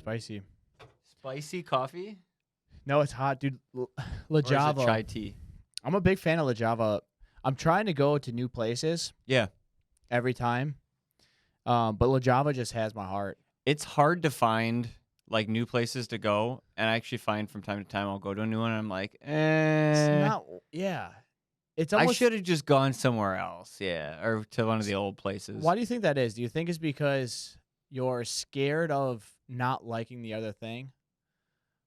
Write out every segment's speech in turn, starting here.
spicy. Spicy coffee? No, it's hot, dude. La Or is it Java. chai tea? I'm a big fan of La Java. I'm trying to go to new places Yeah. every time, but La Java just has my heart. It's hard to find like new places to go, and I actually find from time to time I'll go to a new one and I'm like, It's not. Yeah, it's I almost. should have just gone somewhere else, yeah, or to one of the old places. Why do you think that is? Do you think it's because you're scared of not liking the other thing,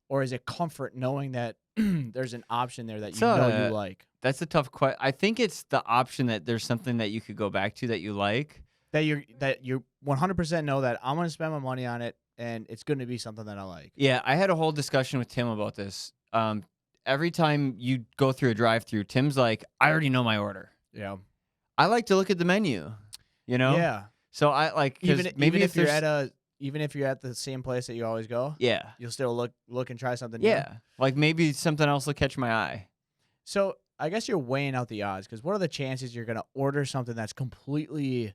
or is it comfort knowing that there's an option there that It's you know you like? That's a tough question. I think it's the option that there's something that you could go back to that you like. That you 100% know that I'm gonna spend my money on it and it's gonna be something that I like. Yeah, I had a whole discussion with Tim about this. Every time you go through a drive-through, Tim's like, I already know my order. Yeah. I like to look at the menu, you know? Yeah. So I like, 'cause Even maybe if you're there's- even if you're at the same place that you always go, yeah. you'll still look and try something new. Yeah. Like maybe something else will catch my eye. So I guess you're weighing out the odds because what are the chances you're gonna order something that's completely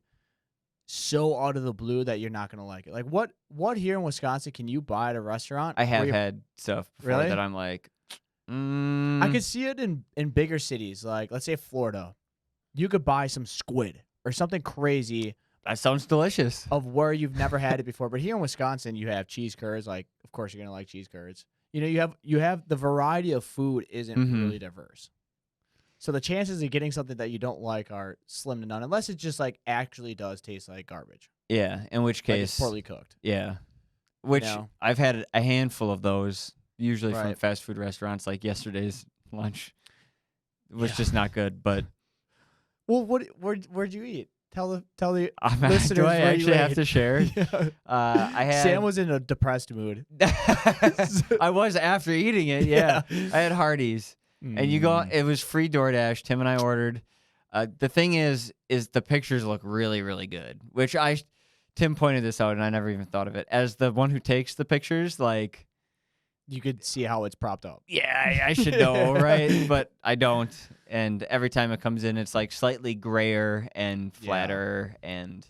so out of the blue that you're not gonna like it? Like what here in Wisconsin can you buy at a restaurant? I where have you- had stuff before Really? that I'm like, I could see it in bigger cities, like let's say Florida. You could buy some squid or something crazy that sounds delicious. of where you've never had it before. But here in Wisconsin, you have cheese curds. Like, of course, you're gonna like cheese curds. You know, you have the variety of food isn't Mhm. really diverse. So the chances of getting something that you don't like are slim to none, unless it just like actually does taste like garbage. Yeah. In which Like it's case, poorly cooked. yeah. Which know? I've had a handful of those, usually from Right. fast food restaurants. Like yesterday's lunch was Yeah. just not good. But Well, where'd you eat? Tell the listeners do I where you actually have ate. to share? Yeah. I had. Sam was in a depressed mood. I was after eating it. Yeah. I had Hardee's. And you go, it was free DoorDash. Tim and I ordered. The thing is the pictures look really, really good, which Tim pointed this out and I never even thought of it. As the one who takes the pictures, like, You could see how it's propped up. yeah, I should know, right? But I don't. And every time it comes in, it's like slightly grayer and flatter. And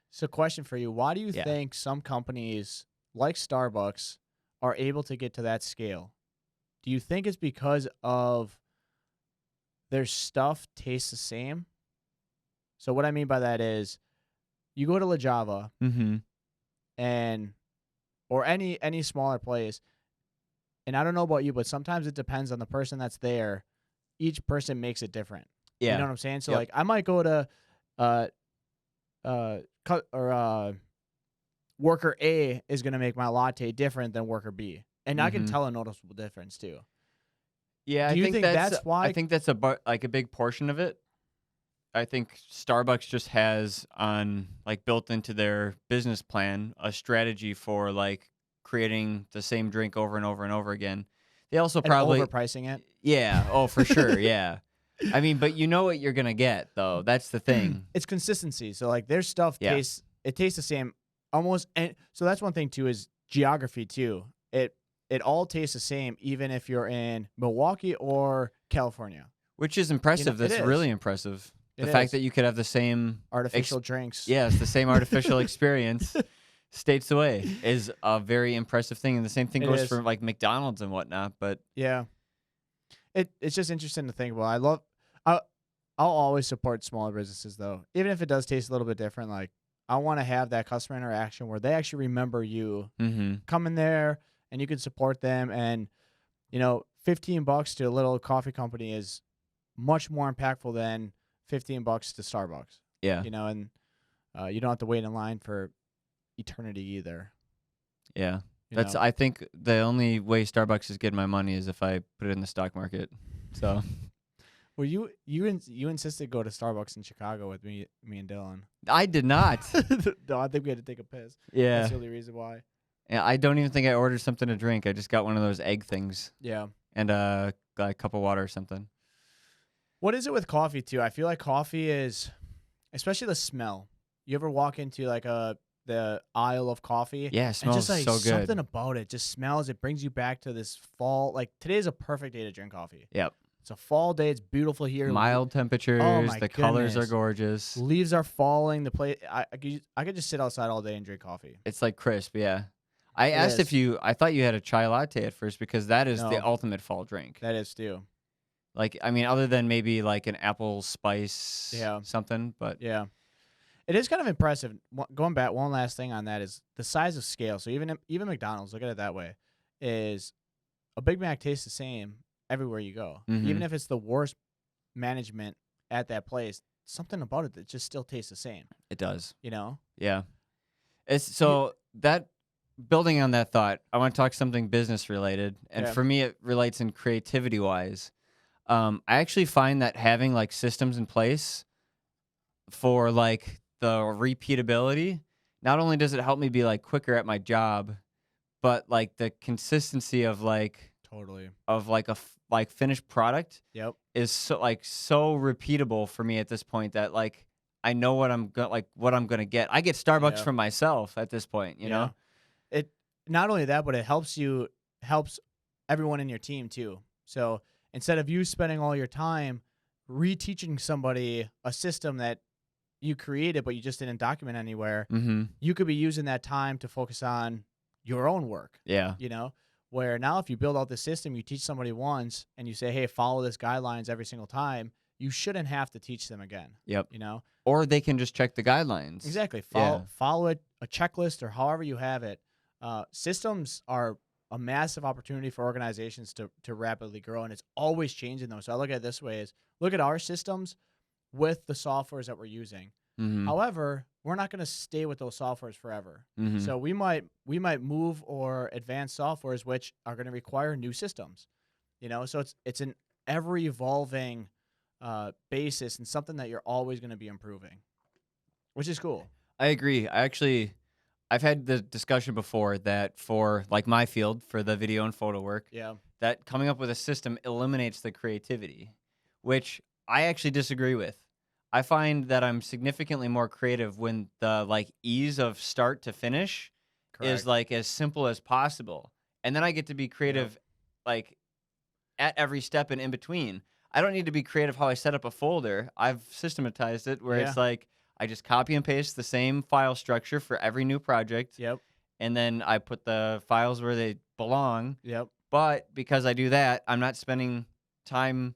So, question for you: why do you Yeah. think some companies like Starbucks are able to get to that scale? Do you think it's because of their stuff tastes the same? So, what I mean by that is, you go to La Java and or any smaller place, and I don't know about you, but sometimes it depends on the person that's there. Each person makes it different. yeah. You know what I'm saying? So Yep. like I might go to worker A is gonna make my latte different than worker B. And I can Mhm. tell a noticeable difference too. Yeah, Do I you think think that's why- I think that's like a big portion of it. I think Starbucks just has on like built into their business plan a strategy for like creating the same drink over and over and over again. They also And probably overpricing it. yeah, oh for sure, yeah. I mean, but you know what you're gonna get though. That's the thing. It's consistency. So like their stuff Yeah. tastes the same almost, and so that's one thing too is geography too. It all tastes the same even if you're in Milwaukee or California. Which is impressive. it That's is. really impressive. It The fact is. that you could have the same Artificial drinks. yes, the same artificial experience states away is a very impressive thing. And the same thing It goes is. for like McDonald's and whatnot. But Yeah. It's just interesting to think about. I'll always support smaller businesses though. Even if it does taste a little bit different, like I want to have that customer interaction where they actually remember you. Come in there and you can support them, and you know, $15 to a little coffee company is much more impactful than $15 to Starbucks. yeah. You know, and you don't have to wait in line for eternity either. Yeah. you That's know? I think the only way Starbucks is getting my money is if I put it in the stock market. So Well, you insisted go to Starbucks in Chicago with me and Dylan. I did not. No, I think we had to take a piss. Yeah. That's the only reason why. Yeah, I don't even think I ordered something to drink. I just got one of those egg things Yeah. and got a cup of water or something. What is it with coffee too? I feel like coffee is, especially the smell. You ever walk into like the aisle of coffee? Yeah, it And smells just like so good. something about it just smells. It brings you back to this fall. Like today's a perfect day to drink coffee. Yep. It's a fall day. It's beautiful here. Mild temperatures. my The colors are goodness. gorgeous. Leaves are falling. The place. I could just sit outside all day and drink coffee. It's like crisp, yeah. I It asked if is. you. I thought you had a chai latte at first because that is the No, ultimate fall drink. that is too. Like, I mean, other than maybe like an apple spice Yeah, something, but yeah. It is kind of impressive. Going back, one last thing on that is the size of scale. So even McDonald's, look at it that way, is a Big Mac tastes the same everywhere you go. Even hmm if it's the worst management at that place, something about it that just still tastes the same. it does. You know? Yeah. It's You, so that building on that thought, I want to talk something business related, and okay. for me, it relates in creativity wise. I actually find that having like systems in place for like the repeatability, not only does it help me be like quicker at my job, but like the consistency Totally. of like like finished product Yep. is so repeatable for me at this point that like I know what I'm gonna get. I get Starbucks Yeah. from myself at this point, you Yeah. know. It not only that, but it helps everyone in your team too. So instead of you spending all your time reteaching somebody a system that you created but you just didn't document anywhere, Mm-hmm. you could be using that time to focus on your own work, Yeah. you know? Where now if you build out the system, you teach somebody once and you say, "Hey, follow this guidelines every single time," you shouldn't have to teach them again, Yep. you know? Or they can just check the guidelines. Exactly. Yeah. Follow it, a checklist or however you have it. Systems are a massive opportunity for organizations to rapidly grow, and it's always changing though. So I look at it this way: is look at our systems with the softwares that we're using. Mm-hmm. However, we're not going to stay with those softwares forever. Mm-hmm. So we might move or advance softwares which are going to require new systems. You know, so it's an ever evolving basis and something that you're always going to be improving, which is cool. I agree. I've had the discussion before that for like my field for the video and photo work, Yeah. that coming up with a system eliminates the creativity, which I actually disagree with. I find that I'm significantly more creative when the like ease of start to finish is Correct. like as simple as possible. And then I get to be Yep. creative like at every step and in between. I don't need to be creative how I set up a folder. I've systematized it where Yeah. it's like I just copy and paste the same file structure for every new project, Yep. and then I put the files where they belong. Yep. But because I do that, I'm not spending time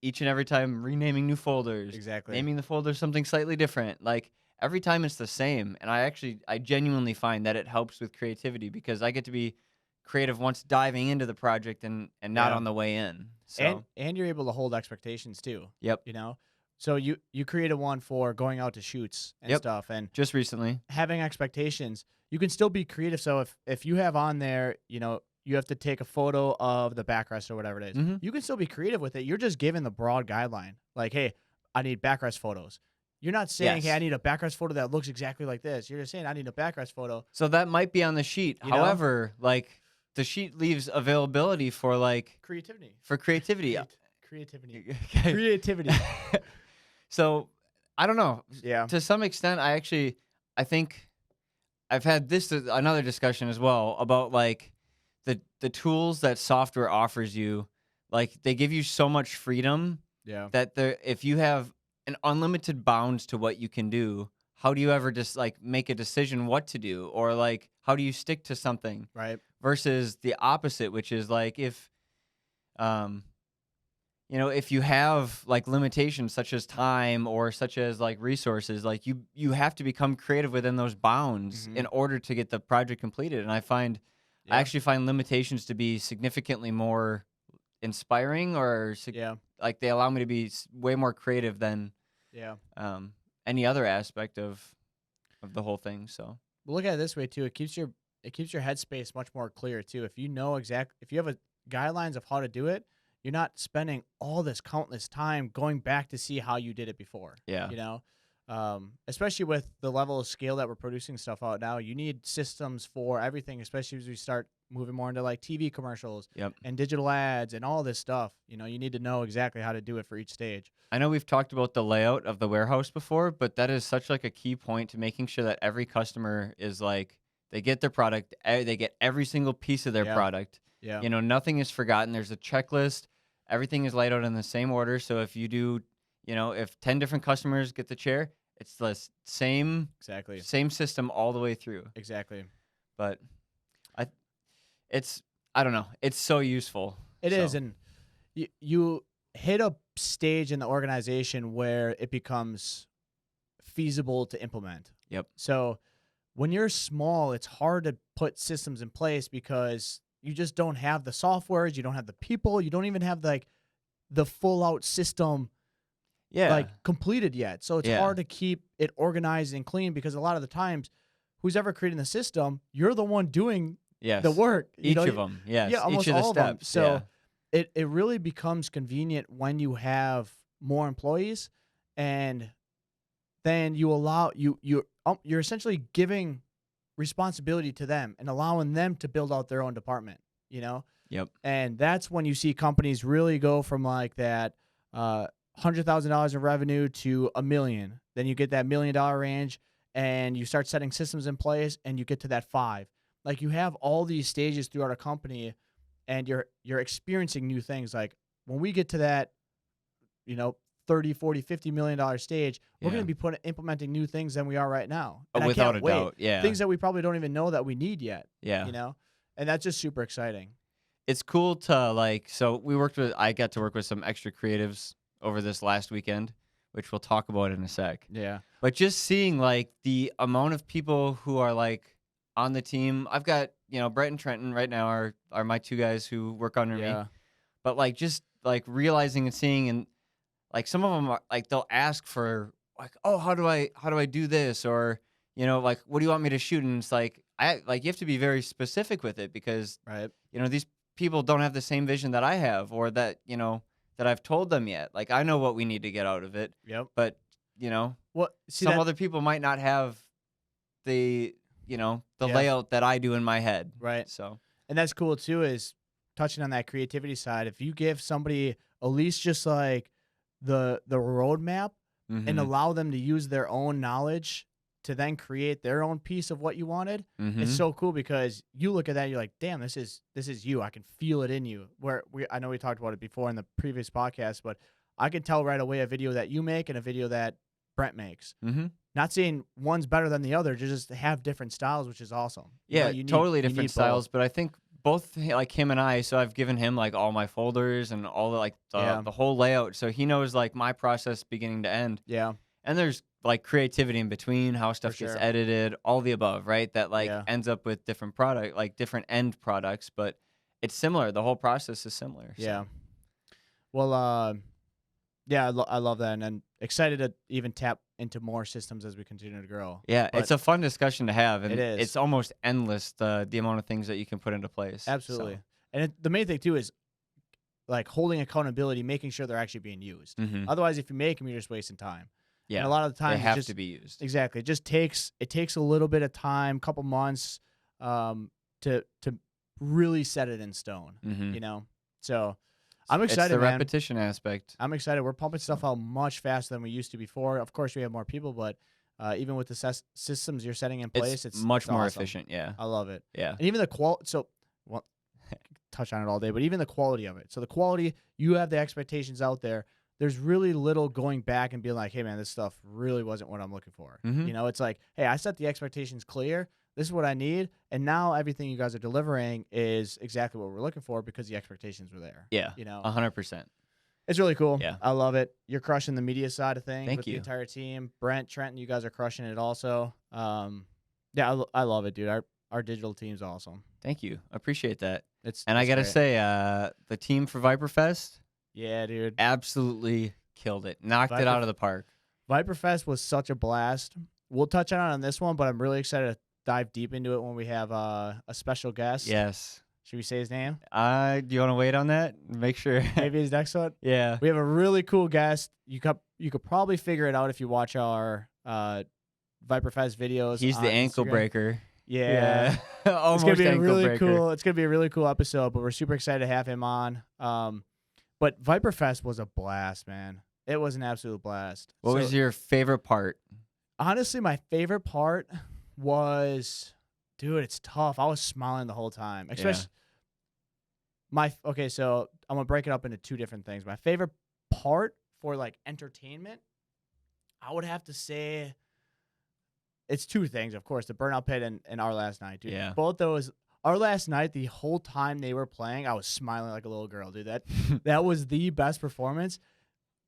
each and every time renaming new folders, Exactly. naming the folder something slightly different. Like every time it's the same, and I genuinely find that it helps with creativity because I get to be creative once diving into the project and not Yeah. on the way in. And So, and you're able to hold expectations too. yep, You know. So you created one for going out to shoots and yep, stuff, and just recently. having expectations. You can still be creative. So if you have on there, you know, you have to take a photo of the backrest or whatever it is. Mhm. You can still be creative with it. You're just giving the broad guideline. Like, hey, I need backrest photos. You're not saying, hey, I Yes. need a backrest photo that looks exactly like this. You're just saying, I need a backrest photo. So that might be on the sheet. You know, However, like the sheet leaves availability for like creativity, for creativity. creativity, Okay. creativity. So I don't know. Yeah. To some extent, I think I've had this another discussion as well about like the tools that software offers you. Like they give you so much freedom Yeah. that if you have an unlimited bounds to what you can do, how do you ever just like make a decision what to do, or like how do you stick to something Right. versus the opposite, which is like if um if you have like limitations such as time or such as like resources, like you have to become creative within those bounds Mm-hmm. in order to get the project completed. And I Yeah. actually find limitations to be significantly more inspiring, or Yeah. like they allow me to be way more creative than Yeah. any other aspect of the whole thing. So But look at it this way too. It keeps your headspace much more clear too. If you know if you have a guidelines of how to do it, you're not spending all this countless time going back to see how you did it before. yeah, You know, especially with the level of scale that we're producing stuff out now, you need systems for everything. Especially as we start moving more into like TV commercials yep. and digital ads and all this stuff. You know, you need to know exactly how to do it for each stage. I know we've talked about the layout of the warehouse before, but that is such like a key point to making sure that every customer is like they get their product, they get every single piece of their Yeah. product. Yeah. Nothing is forgotten. There's a checklist. Everything is laid out in the same order. So if you do, if 10 different customers get the chair, it's the same Exactly. same system all the way through. Exactly. But it's I don't know. It's so useful. It is, So and you hit a stage in the organization where it becomes feasible to implement. yep. So when you're small, it's hard to put systems in place because you just don't have the softwares, you don't have the people, you don't even have like the full out system Yeah. like completed yet. So it's Yeah. hard to keep it organized and clean because a lot of the times, who's ever creating the system, you're the one doing the Yes. work. Each of them. Yeah, Yes. Each almost of the all of them. steps. Yeah. So it really becomes convenient when you have more employees, and then you allow you're essentially giving responsibility to them and allowing them to build out their own department. You know, Yep. and that's when you see companies really go from like that $100,000 in revenue to $1 million. Then you get that $1 million range, and you start setting systems in place, and you get to that 5. Like you have all these stages throughout a company, and you're experiencing new things. Like when we get to that, you know, 30, 40, $50 million stage, we're Yeah. going to be implementing new things than we are right now. And I Without can't a wait. doubt. Yeah. Things that we probably don't even know that we need yet. Yeah. You know, and that's just super exciting. It's cool to like. So I got to work with some extra creatives over this last weekend, which we'll talk about in a sec. Yeah. But just seeing like the amount of people who are like on the team. I've got, Brett and Trenton right now are my 2 guys who work under me. Yeah. But like just like realizing and seeing, and like some of them are like they'll ask for like, oh, how do I do this, or like, what do you want me to shoot? And it's like you have to be very specific with it because Right. these people don't have the same vision that I have, or that that I've told them yet. Like I know what we need to get out of it, Yep. but Well, see some that, other people might not have the the Yeah. layout that I do in my head. right. So And that's cool too, is touching on that creativity side. If you give somebody at least just like the roadmap and mhm, allow them to use their own knowledge to then create their own piece of what you wanted, it's mhm. so cool because you look at that and you're like, damn, this is you. I can feel it in you. I know we talked about it before in the previous podcast, but I can tell right away a video that you make and a video that Brent makes. Mhm. Not saying one's better than the other, just have different styles, which is awesome. You know, Yeah, you need- totally you different need both. styles, but I think both like him and I. So I've given him like all my folders and all the like Yeah. the whole layout, so he knows like my process beginning to end. Yeah. And there's like creativity in between, how stuff gets sure. edited, all the above, right? That like Yeah. ends up with different different end products, but it's similar. The whole process is similar. So. Yeah. Well, yeah, I love that, and I'm excited to even tap into more systems as we continue to grow. Yeah, But it's a fun discussion to have, and It is. it's almost endless the amount of things that you can put into place. absolutely, So, and the main thing too is like holding accountability, making sure they're actually being used. mhm. Otherwise, if you make them, you're just wasting time. Yeah, And a lot of the they time, have to be used. exactly. It takes a little bit of time, couple months, to really set it in stone. Mhm. You know, so I'm It's excited, the man. repetition aspect. I'm excited. We're pumping stuff out much faster than we used to before. Of course, we have more people, but even with the systems you're setting in place, it's much more awesome. efficient. Yeah, I love it. yeah, And even the quality. So, well, touch on it all day, but even the quality of it. So the quality, you have the expectations out there. There's really little going back and being like, hey man, this stuff really wasn't what I'm looking for. Mhm. You know, it's like, hey, I set the expectations clear. This is what I need, and now everything you guys are delivering is exactly what we're looking for because the expectations were there. yeah. You know, 100%. it's really cool. Yeah. I love it. You're crushing the media side of things Thank with you. the entire team. Brent, Trenton, you guys are crushing it also. Yeah, I love it, dude. Our digital team's awesome. Thank you. Appreciate that. It's And I gotta great. say, the team for VYPERFEST Yeah, dude. absolutely killed it. Knocked it out of the park. VYPERFEST was such a blast. We'll touch on this one, but I'm really excited to dive deep into it when we have a special guest. Yes. Should we say his name? Do you want to wait on that? Make sure. Maybe his next one. Yeah. We have a really cool guest. You could probably figure it out if you watch our VYPERFEST videos. He's the on ankle Instagram. breaker. Yeah. Almost It's gonna be a ankle really breaker. cool. It's gonna be a really cool episode, but we're super excited to have him on. But VYPERFEST was a blast, man. It was an absolute blast. What was your favorite part? Honestly, my favorite part was, dude, it's tough. I was smiling the whole time. Especially so I'm gonna break it up into 2 different things. My favorite part for like entertainment, I would have to say it's 2 things, of course, the Burnout Pit and Our Last Night, dude. Yeah. Both those. our last night, the whole time they were playing, I was smiling like a little girl, dude. That was the best performance.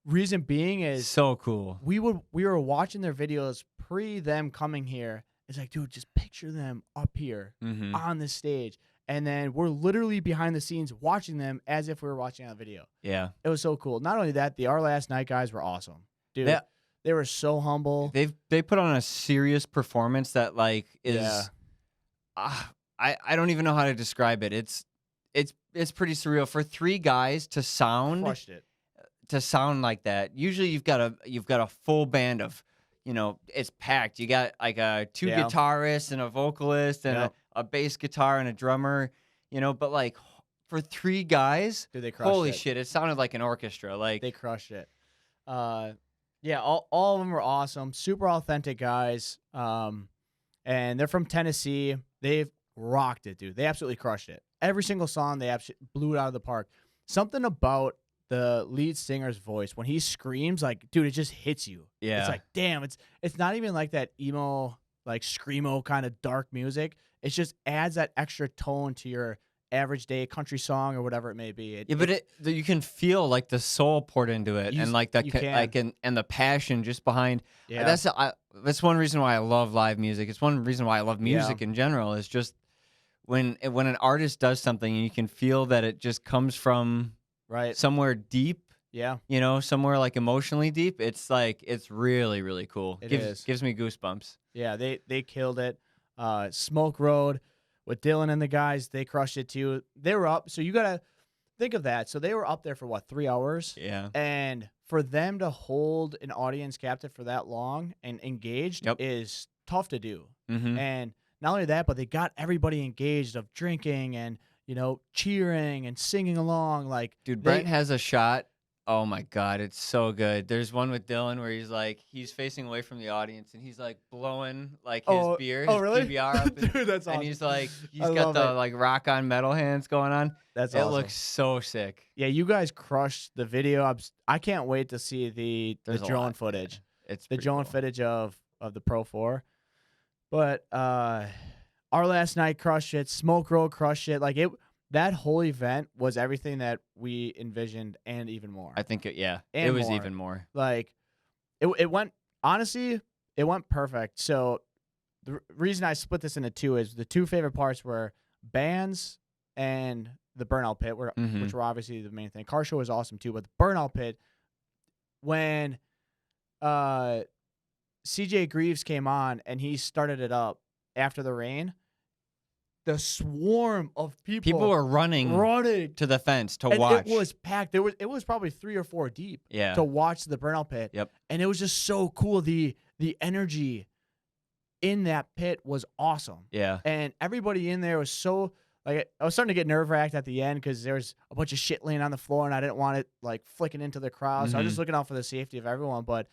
Reason being is So cool. we were watching their videos pre them coming here. It's like, dude, just picture them up here Mm-hmm. on the stage. And then we're literally behind the scenes watching them as if we were watching on a video. Yeah. It was so cool. Not only that, the Our Last Night guys were awesome. Dude, Yeah. they were so humble. They put on a serious performance that like is Yeah. I don't even know how to describe it. It's pretty surreal for three guys to sound Crushed it. like that. Usually you've got a full band of, it's packed. You got like two Yeah. guitarists and a vocalist and Yep. a bass guitar and a drummer, but like for three guys, Dude, they crushed holy it. shit, it sounded like an orchestra. Like They crushed it. Yeah, all of them were awesome. Super authentic guys. And they're from Tennessee. They've rocked it, dude. They absolutely crushed it. Every single song, they absolutely blew it out of the park. Something about the lead singer's voice when he screams, like, dude, it just hits you. Yeah. It's like, damn, it's not even like that emo, like screamo kind of dark music. It just adds that extra tone to your average day country song or whatever it may be. You can feel like the soul poured into it, and like you can. and the passion just behind. Yeah. That's one reason why I love live music. It's one reason why I love music in general. Is just when an artist does something and you can feel that it just comes from right. somewhere deep. Yeah. Somewhere like emotionally deep. It's like it's really really cool. It Gives me goosebumps. Yeah, they killed it. Smoke Road with Dylan and the guys, they crushed it too. They were up, so you gotta think of that. So they were up there for what, 3 hours? Yeah. And for them to hold an audience captive for that long and engaged is tough to do. Mm-hmm. And not only that, but they got everybody engaged of drinking and cheering and singing along. Like, dude, Brent has a shot. Oh my God, it's so good. There's one with Dylan where he's facing away from the audience and he's like blowing like his beer, his really? PBR up, Dude, that's awesome. and he's got the like rock on metal hands going on. That's it awesome. looks so sick. Yeah, you guys crushed the video. I can't wait to see the drone footage. Yeah. It's the drone footage of the Pro 4. But Our Last Night crushed it. Smoke Road crushed it. Like that whole event was everything that we envisioned and even more. I think it And was more. even more. Like it went, honestly, it went perfect. So the reason I split this into two is the two favorite parts were bands and the Burnout Pit, which were obviously the main thing. Car show was awesome too, but the Burnout Pit, when CJ Greaves came on and he started it up after the rain, the swarm of people were running to the fence to watch. It was packed. It was probably 3 or 4 deep to watch the Burnout Pit. Yep. And it was just so cool. The energy in that pit was awesome. Yeah. And everybody in there was so, like, I was starting to get nerve-wracked at the end because there was a bunch of shit laying on the floor and I didn't want it like flicking into the crowd. So I was just looking out for the safety of everyone. But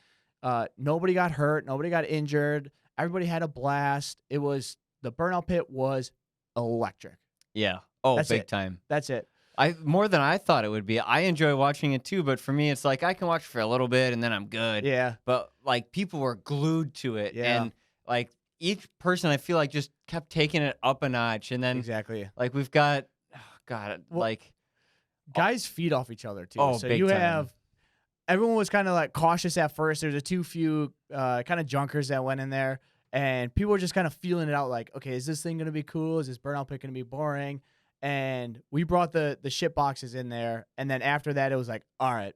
nobody got hurt. Nobody got injured. Everybody had a blast. The Burnout Pit was electric. Yeah. Oh, That's big it. time. That's it. More than I thought it would be. I enjoy watching it too, but for me, it's like I can watch for a little bit and then I'm good. Yeah. But like people were glued to it, Yeah. and like each person, I feel like just kept taking it up a notch, and then Exactly. like we've got, Guys feed off each other too. Oh, So big you time. have everyone was kind of like cautious at first. There's a few kind of junkers that went in there, and people were just kind of feeling it out. Like, okay, is this thing gonna be cool? Is this Burnout Pit gonna be boring? And we brought the shit boxes in there, and then after that, it was like, all right,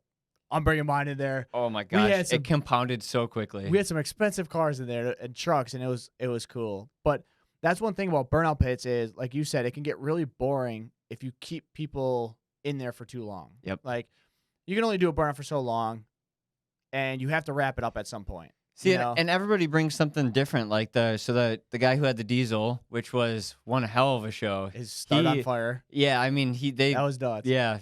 I'm bringing mine in there. Oh my gosh, it compounded so quickly. We had some expensive cars in there and trucks, and it was cool. But that's one thing about Burnout Pits is, like you said, it can get really boring if you keep people in there for too long. Yep. Like, you can only do a burnout for so long, and you have to wrap it up at some point. See, and everybody brings something different. Like the guy who had the diesel, which was one hell of a show. His start on fire. Yeah, I mean that was nuts. Yeah,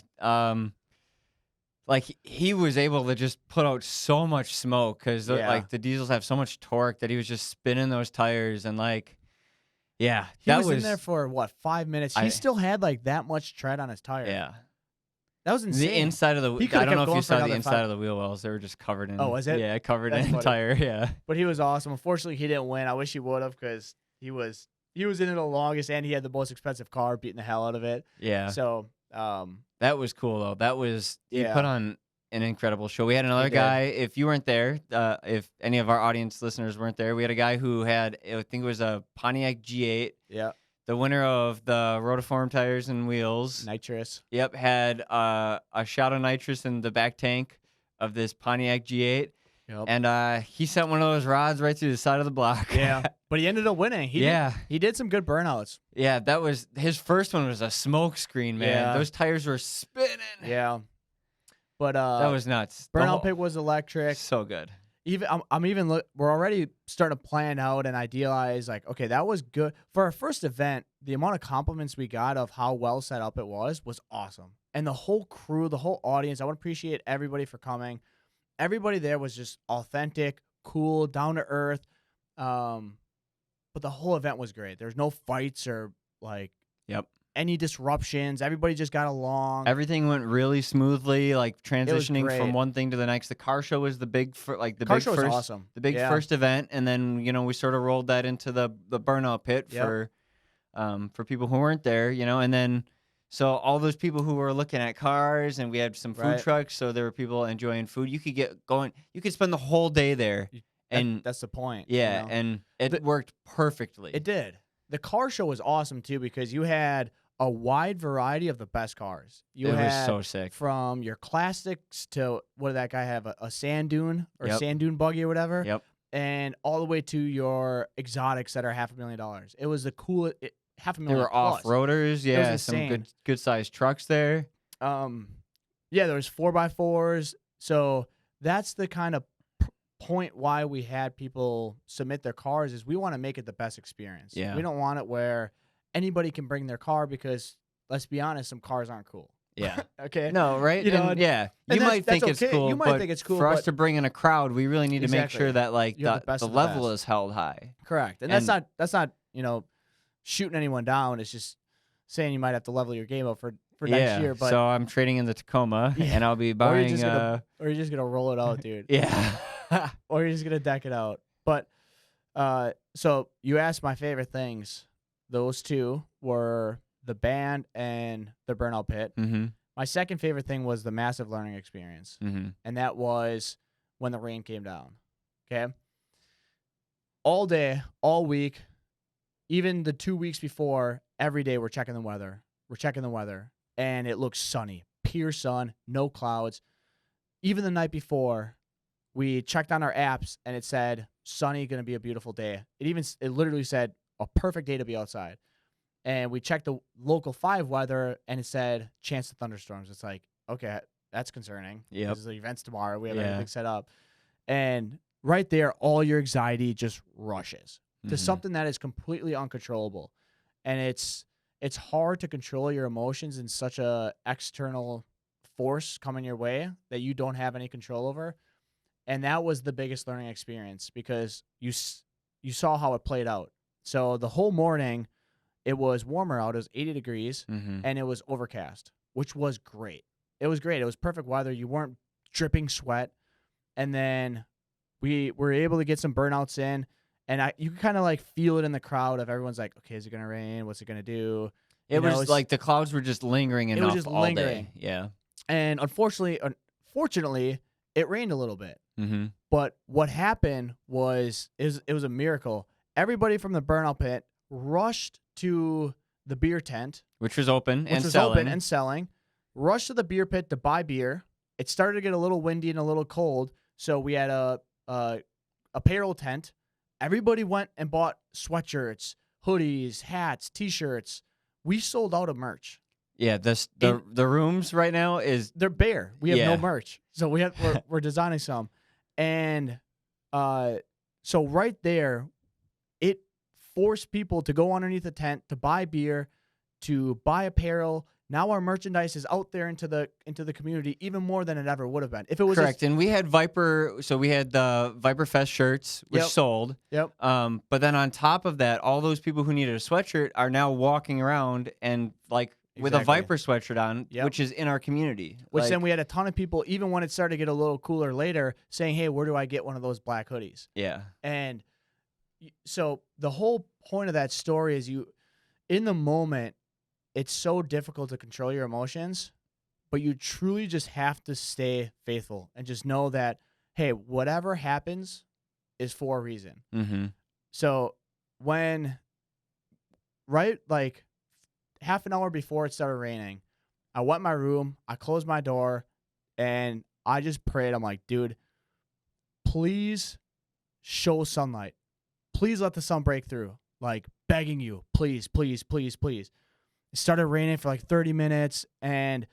like he was able to just put out so much smoke because like the diesels have so much torque that he was just spinning those tires and like, yeah, he was in there for what, 5 minutes. He still had like that much tread on his tire. Yeah. That was insane. The inside of the I don't know if you saw the inside of the wheel wells. They were just covered in. Oh, was it? Yeah, covered That's in funny. tire. Yeah. But he was awesome. Unfortunately, he didn't win. I wish he would have because he was he was in it the longest, and he had the most expensive car, beating the hell out of it. Yeah. So, That was cool though. That was he Yeah. put on an incredible show. We had another did. guy. If you weren't there, if any of our audience listeners weren't there, we had a guy who had, I think it was a Pontiac G8, yeah, the winner of the Rotiform tires and wheels. nitrous. Yep, had a shot of nitrous in the back tank of this Pontiac G8, Yep. and he sent one of those rods right through the side of the block. Yeah, but he ended up winning. He did some good burnouts. Yeah, that was his first one. Was a smoke screen, man. Yeah. Those tires were spinning. Yeah, but That was nuts. The burnout whole- pit was electric. so good. Even I'm even we're already starting to plan out and idealize, like, okay, that was good for our first event. The amount of compliments we got of how well set up it was awesome, and the whole crew, the whole audience. I want to appreciate everybody for coming. Everybody there was just authentic, cool, down to earth. But the whole event was great. There's no fights or like Yep. any disruptions. Everybody just got along. Everything went really smoothly, like transitioning great. from one thing to the next. The car show was the big, the Car big show was first, awesome. the big Yeah. first event, and then we sort of rolled that into the burnout pit Yep. for people who weren't there, and then so all those people who were looking at cars, and we had some food Right. trucks, so there were people enjoying food. You could get going. You could spend the whole day there, and That's the point. yeah, you know? and it worked perfectly. It did. The car show was awesome too because you had a wide variety of the best cars. You It was had so sick. from your classics to what did that guy have? A sand dune or Yep. sand dune buggy or whatever. Yep. And all the way to your exotics that are $500,000. It was the coolest. $500,000. There were plus. off-roaders, yeah, some insane. good sized trucks there. Yeah, there was 4x4s. So that's the kind of point why we had people submit their cars is we want to make it the best experience. Yeah. We don't want it where anybody can bring their car because let's be honest, some cars aren't cool. Yeah. Okay. No, right? You know, And, yeah. and You that's- might think that's it's okay. cool. You might but think it's cool, For us but- to bring in a crowd, we really need to make Exactly. sure that like You have the best the of the level best. is held high. Correct. And that's not, shooting anyone down. It's just saying you might have to level your game up for next year. But so I'm trading in the Tacoma, Yeah. and I'll be or buying. you're just gonna roll it out, dude. Yeah. Or you're just gonna deck it out. But so you asked my favorite things. Those two were the band and the burnout pit. mm-hmm. My second favorite thing was the massive learning experience, Mm-hmm. and that was when the rain came down. Okay, all day, all week, even the 2 weeks before, every day we're checking the weather. We're checking the weather, and it looks sunny, pure sun, no clouds. Even the night before, we checked on our apps, and it said sunny, gonna be a beautiful day. It literally said a perfect day to be outside. And we checked the local 5 weather, and it said chance of thunderstorms. It's like, okay, that's concerning. Yep. Because the event's tomorrow. We have Yeah. everything set up. And right there, all your anxiety just rushes to Mhm. something that is completely uncontrollable. And it's hard to control your emotions in such a external force coming your way that you don't have any control over. And that was the biggest learning experience because you saw how it played out. So the whole morning, it was warmer out. It was 80 degrees, Mhm. and it was overcast, which was great. It was great. It was perfect weather. You weren't dripping sweat. And then we were able to get some burnouts in, and you could kind of like feel it in the crowd of everyone's like, okay, is it going to rain? What's it going to do? It You know, was it's- like the clouds were just lingering was enough just all lingering. day. Yeah. And unfortunately, it rained a little bit. Mm-hmm. But what happened was it was a miracle. Everybody from the burnout pit rushed to the beer tent, Which was open which and was selling. open and selling, rushed to the beer pit to buy beer. It started to get a little windy and a little cold, so we had a apparel tent. Everybody went and bought sweatshirts, hoodies, hats, T-shirts. We sold out of merch. Yeah. The rooms right now is They're bare. We have Yeah. no merch, so we're designing some, and so right there, it forced people to go underneath the tent to buy beer, to buy apparel. Now our merchandise is out there into the community even more than it ever would have been. If it was correct. And we had we had the VYPERFEST shirts, which Yep. sold. Yep. But then on top of that, all those people who needed a sweatshirt are now walking around and like with a Exactly. Viper sweatshirt on, Yep. which is in our community. Which Like, then we had a ton of people, even when it started to get a little cooler later, saying, hey, where do I get one of those black hoodies? yeah. And So the whole point of that story is in the moment, it's so difficult to control your emotions, but you truly just have to stay faithful and just know that, hey, whatever happens is for a reason. Mm-hmm. So when, right, like half an hour before it started raining, I went in my room, I closed my door, and I just prayed. I'm like, dude, please show sunlight. Please let the sun break through. Like, begging you, please, please, please, please. It started raining for like 30 minutes, and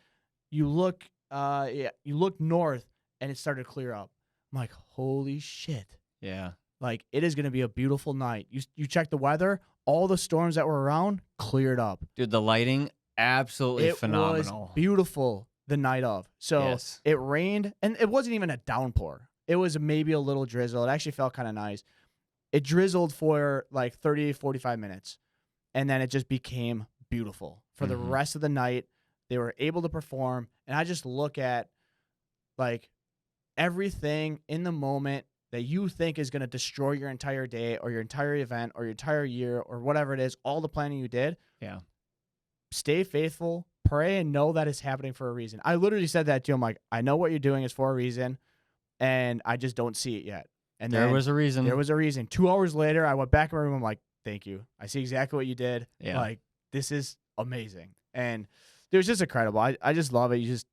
you look north, and it started to clear up. I'm like, holy shit. Yeah. Like, it is going to be a beautiful night. You check the weather, all the storms that were around cleared up. Dude, the lighting, absolutely phenomenal. Was beautiful the night of. So Yes. It rained, and it wasn't even a downpour. It was maybe a little drizzle. It actually felt kind of nice. It drizzled for like 30, 45 minutes, and then it just became beautiful. For the rest of the night, they were able to perform, and I just look at like everything in the moment that you think is going to destroy your entire day or your entire event or your entire year or whatever it is, all the planning you did. Yeah. Stay faithful, pray, and know that it's happening for a reason. I literally said that to him, like, I know what you're doing is for a reason, and I just don't see it yet. And there was a reason. There was a reason. 2 hours later, I went back in my room. I'm like, thank you. I see exactly what you did. Yeah. Like, this is amazing. And it was just incredible. I just love it. You just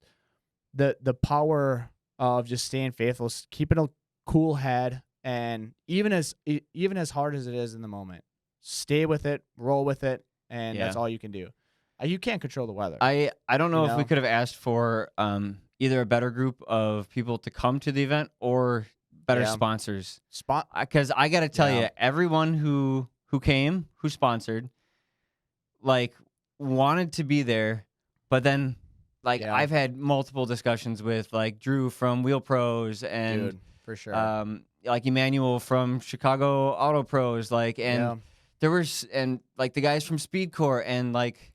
the power of just staying faithful, keeping a cool head, and even as hard as it is in the moment, stay with it, roll with it, and that's all you can do. You can't control the weather. I don't know if we could have asked for either a better group of people to come to the event or better sponsors. Because I got to tell you, everyone who came, who sponsored, like wanted to be there, but then like I've had multiple discussions with like Drew from Wheel Pros and Dude, for sure. Like Emmanuel from Chicago Auto Pros, like, and there was, and like the guys from Speed Corps, and like,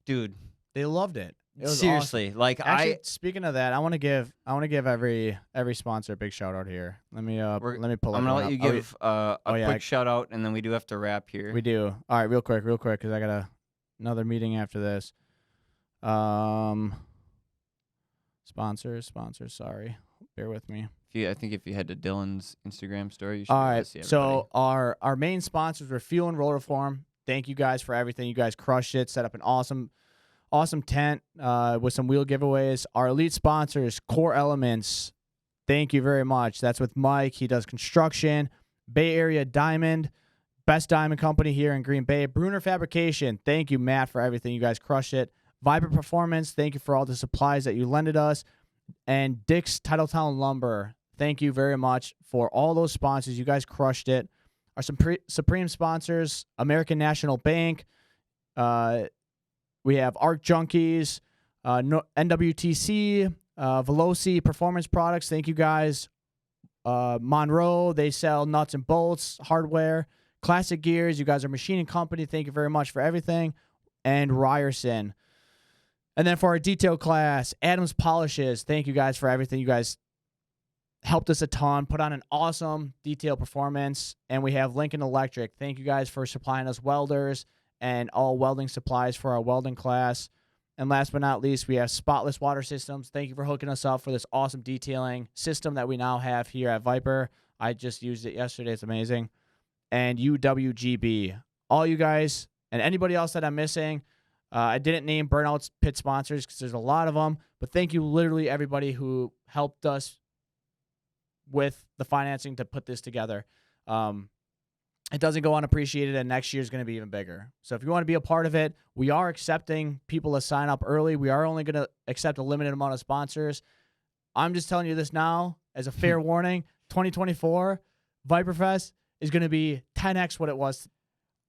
dude, they loved it. It was seriously awesome. like. Actually, speaking of that, I want to give every sponsor a big shout out here. Let me pull. I'm gonna let you give a quick shout out, and then we do have to wrap here. We do. All right, real quick, because I got another meeting after this. Sponsors. Sorry, bear with me. I think if you head to Dylan's Instagram story, you should. All right. See everybody. So our main sponsors were Fuel and Roller Form. Thank you guys for everything. You guys crushed it. Set up an awesome tent with some wheel giveaways. Our elite sponsors, Core Elements. Thank you very much. That's with Mike. He does construction. Bay Area Diamond, best diamond company here in Green Bay. Bruner Fabrication. Thank you, Matt, for everything. You guys crushed it. Viper Performance. Thank you for all the supplies that you lended us. And Dick's Titletown Lumber. Thank you very much for all those sponsors. You guys crushed it. Our supreme sponsors, American National Bank. We have Arc Junkies, NWTC, Veloci Performance Products. Thank you guys. Monroe, they sell nuts and bolts, hardware. Classic Gears, you guys are machining company. Thank you very much for everything. And Ryerson. And then for our detail class, Adams Polishes. Thank you guys for everything. You guys helped us a ton, put on an awesome detail performance. And we have Lincoln Electric. Thank you guys for supplying us welders and all welding supplies for our welding class. And last but not least, we have Spotless Water Systems. Thank you for hooking us up for this awesome detailing system that we now have here at Viper. I just used it yesterday. It's amazing. And UWGB. All you guys and anybody else that I'm missing, I didn't name Burnout's pit sponsors because there's a lot of them. But thank you literally everybody who helped us with the financing to put this together. It doesn't go unappreciated, and next year is going to be even bigger. So if you want to be a part of it, we are accepting people to sign up early. We are only going to accept a limited amount of sponsors. I'm just telling you this now as a fair warning. 2024 VYPERFEST is going to be 10x what it was.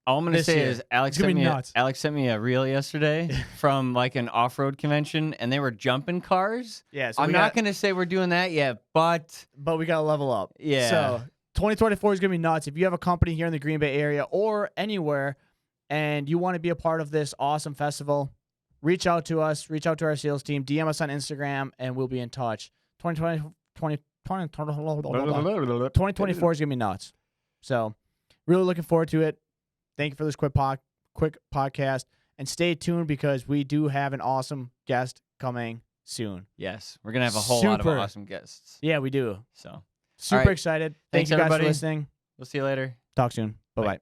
All I'm going to say is Alex sent me a reel yesterday from like an off-road convention, and they were jumping cars. Yeah, so I'm not going to say we're doing that yet, but we got to level up. Yeah. So 2024 is going to be nuts. If you have a company here in the Green Bay area or anywhere and you want to be a part of this awesome festival, reach out to us, reach out to our sales team, DM us on Instagram, and we'll be in touch. 2024 is going to be nuts. So Really looking forward to it. Thank you for this quick podcast. And stay tuned because we do have an awesome guest coming soon. Yes, we're gonna have a whole lot of Super. awesome guests. Yeah, we do. So Super right. excited. Thanks, Thank you guys everybody. for listening. We'll see you later. Talk soon. Bye-bye.